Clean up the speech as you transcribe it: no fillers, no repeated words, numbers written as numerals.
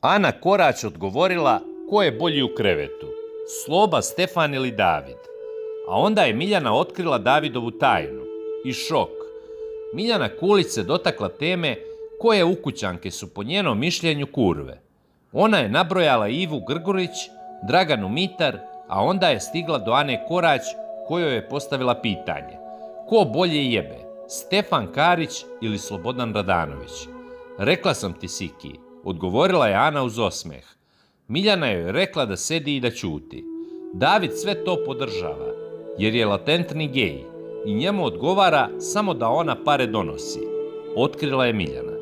Ana Korać odgovorila ko je bolji u krevetu, Sloba, Stefan ili David. A onda je Miljana otkrila Davidovu tajnu. I šok. Miljana Kulić se dotakla teme koje ukućanke su po njenom mišljenju kurve. Ona je nabrojala Ivu Grgurić, Draganu Mitar, a onda je stigla do Ane Korać kojoj je postavila pitanje. Ko bolje jebe, Stefan Karić ili Slobodan Radanović? Rekla sam ti, Siki, odgovorila je Ana uz osmeh. Miljana joj rekla da sedi i da ćuti. David sve to podržava, jer je latentni gej i njemu odgovara samo da ona pare donosi. Otkrila je Miljana.